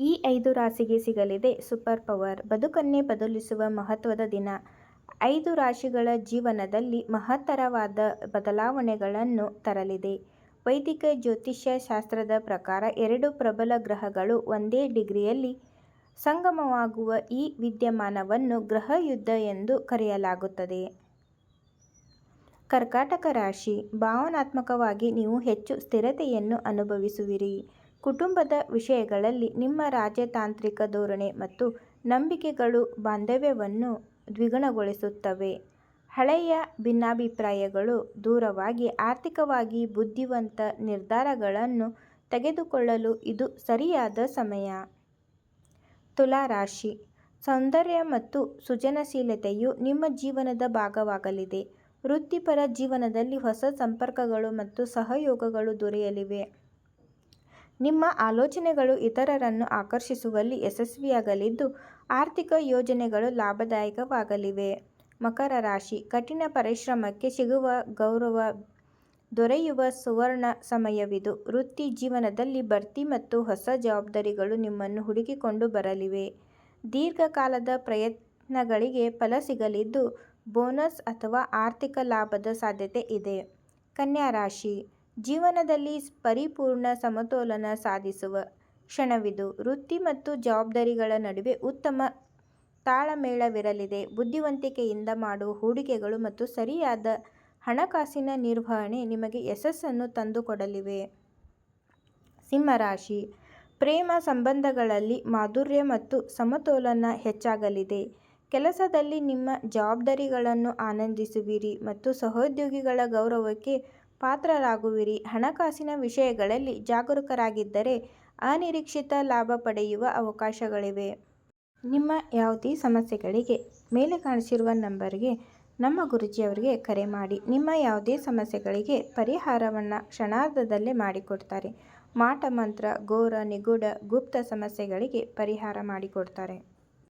ಈ 5 ರಾಶಿಗೆ ಸಿಗಲಿದೆ ಸೂಪರ್ ಪವರ್. ಬದುಕನ್ನೇ ಬದಲಿಸುವ ಮಹತ್ವದ ದಿನ. 5 ರಾಶಿಗಳ ಜೀವನದಲ್ಲಿ ಮಹತ್ತರವಾದ ಬದಲಾವಣೆಗಳನ್ನು ತರಲಿದೆ. ವೈದಿಕ ಜ್ಯೋತಿಷ್ಯ ಶಾಸ್ತ್ರದ ಪ್ರಕಾರ 2 ಪ್ರಬಲ ಗ್ರಹಗಳು ಒಂದೇ ಡಿಗ್ರಿಯಲ್ಲಿ ಸಂಗಮವಾಗುವ ಈ ವಿದ್ಯಮಾನವನ್ನು ಗ್ರಹಯುದ್ಧ ಎಂದು ಕರೆಯಲಾಗುತ್ತದೆ. ಕರ್ಕಾಟಕ ರಾಶಿ. ಭಾವನಾತ್ಮಕವಾಗಿ ನೀವು ಹೆಚ್ಚು ಸ್ಥಿರತೆಯನ್ನು ಅನುಭವಿಸುವಿರಿ. ಕುಟುಂಬದ ವಿಷಯಗಳಲ್ಲಿ ನಿಮ್ಮ ರಾಜತಾಂತ್ರಿಕ ಧೋರಣೆ ಮತ್ತು ನಂಬಿಕೆಗಳು ಬಾಂಧವ್ಯವನ್ನು ದ್ವಿಗುಣಗೊಳಿಸುತ್ತವೆ. ಹಳೆಯ ಭಿನ್ನಾಭಿಪ್ರಾಯಗಳು ದೂರವಾಗಿ ಆರ್ಥಿಕವಾಗಿ ಬುದ್ಧಿವಂತ ನಿರ್ಧಾರಗಳನ್ನು ತೆಗೆದುಕೊಳ್ಳಲು ಇದು ಸರಿಯಾದ ಸಮಯ. ತುಲಾ ರಾಶಿ. ಸೌಂದರ್ಯ ಮತ್ತು ಸೃಜನಶೀಲತೆಯು ನಿಮ್ಮ ಜೀವನದ ಭಾಗವಾಗಲಿದೆ. ವೃತ್ತಿಪರ ಜೀವನದಲ್ಲಿ ಹೊಸ ಸಂಪರ್ಕಗಳು ಮತ್ತು ಸಹಯೋಗಗಳು ದೊರೆಯಲಿವೆ. ನಿಮ್ಮ ಆಲೋಚನೆಗಳು ಇತರರನ್ನು ಆಕರ್ಷಿಸುವಲ್ಲಿ ಯಶಸ್ವಿಯಾಗಲಿದ್ದು, ಆರ್ಥಿಕ ಯೋಜನೆಗಳು ಲಾಭದಾಯಕವಾಗಲಿವೆ. ಮಕರ ರಾಶಿ. ಕಠಿಣ ಪರಿಶ್ರಮಕ್ಕೆ ಸಿಗುವ ಗೌರವ ದೊರೆಯುವ ಸುವರ್ಣ ಸಮಯವಿದು. ವೃತ್ತಿ ಜೀವನದಲ್ಲಿ ಬಡ್ತಿ ಮತ್ತು ಹೊಸ ಜವಾಬ್ದಾರಿಗಳು ನಿಮ್ಮನ್ನು ಹುಡುಕಿಕೊಂಡು ಬರಲಿವೆ. ದೀರ್ಘಕಾಲದ ಪ್ರಯತ್ನಗಳಿಗೆ ಫಲ ಸಿಗಲಿದ್ದು, ಬೋನಸ್ ಅಥವಾ ಆರ್ಥಿಕ ಲಾಭದ ಸಾಧ್ಯತೆ ಇದೆ. ಕನ್ಯಾ ರಾಶಿ. ಜೀವನದಲ್ಲಿ ಪರಿಪೂರ್ಣ ಸಮತೋಲನ ಸಾಧಿಸುವ ಕ್ಷಣವಿದು. ವೃತ್ತಿ ಮತ್ತು ಜವಾಬ್ದಾರಿಗಳ ನಡುವೆ ಉತ್ತಮ ತಾಳಮೇಳವಿರಲಿದೆ. ಬುದ್ಧಿವಂತಿಕೆಯಿಂದ ಮಾಡುವ ಹೂಡಿಕೆಗಳು ಮತ್ತು ಸರಿಯಾದ ಹಣಕಾಸಿನ ನಿರ್ವಹಣೆ ನಿಮಗೆ ಯಶಸ್ಸನ್ನು ತಂದುಕೊಡಲಿವೆ. ಸಿಂಹರಾಶಿ. ಪ್ರೇಮ ಸಂಬಂಧಗಳಲ್ಲಿ ಮಾಧುರ್ಯ ಮತ್ತು ಸಮತೋಲನ ಹೆಚ್ಚಾಗಲಿದೆ. ಕೆಲಸದಲ್ಲಿ ನಿಮ್ಮ ಜವಾಬ್ದಾರಿಗಳನ್ನು ಆನಂದಿಸುವಿರಿ ಮತ್ತು ಸಹೋದ್ಯೋಗಿಗಳ ಗೌರವಕ್ಕೆ ಪಾತ್ರರಾಗುವಿರಿ. ಹಣಕಾಸಿನ ವಿಷಯಗಳಲ್ಲಿ ಜಾಗರೂಕರಾಗಿದ್ದರೆ ಅನಿರೀಕ್ಷಿತ ಲಾಭ ಪಡೆಯುವ ಅವಕಾಶಗಳಿವೆ. ನಿಮ್ಮ ಯಾವುದೇ ಸಮಸ್ಯೆಗಳಿಗೆ ಮೇಲೆ ಕಾಣಿಸಿರುವ ನಂಬರ್ಗೆ ನಮ್ಮ ಗುರೂಜಿಯವರಿಗೆ ಕರೆ ಮಾಡಿ. ನಿಮ್ಮ ಯಾವುದೇ ಸಮಸ್ಯೆಗಳಿಗೆ ಪರಿಹಾರವನ್ನು ಕ್ಷಣಾರ್ಧದಲ್ಲೇ ಮಾಡಿಕೊಡ್ತಾರೆ. ಮಾಟ ಮಂತ್ರ, ಘೋರ ನಿಗೂಢ ಗುಪ್ತ ಸಮಸ್ಯೆಗಳಿಗೆ ಪರಿಹಾರ ಮಾಡಿಕೊಡ್ತಾರೆ.